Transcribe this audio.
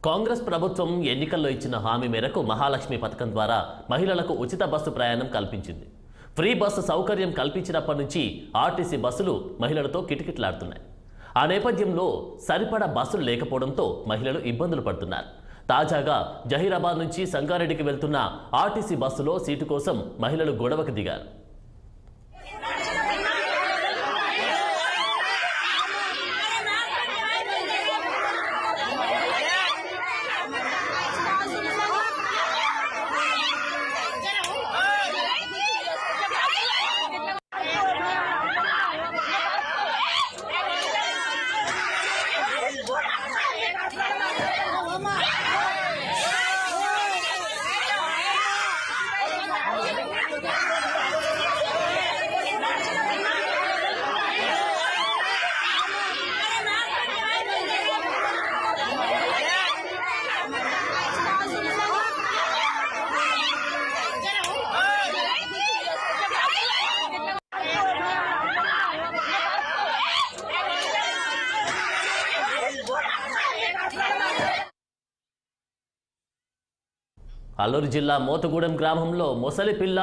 కాంగ్రెస్ ప్రభుత్వం ఎన్నికల్లో ఇచ్చిన హామీ మేరకు మహాలక్ష్మి పథకం ద్వారా మహిళలకు ఉచిత బస్సు ప్రయాణం కల్పించింది. ఫ్రీ బస్సు సౌకర్యం కల్పించినప్పటి నుంచి ఆర్టీసీ బస్సులు మహిళలతో కిటకిటలాడుతున్నాయి. ఆ నేపథ్యంలో సరిపడా బస్సులు లేకపోవడంతో మహిళలు ఇబ్బందులు పడుతున్నారు. తాజాగా జహీరాబాద్ నుంచి సంగారెడ్డికి వెళ్తున్న ఆర్టీసీ బస్సులో సీటు కోసం మహిళలు గొడవకు దిగారు. అల్లూరు జిల్లా మోతుగూడెం గ్రామంలో మొసలి పిల్ల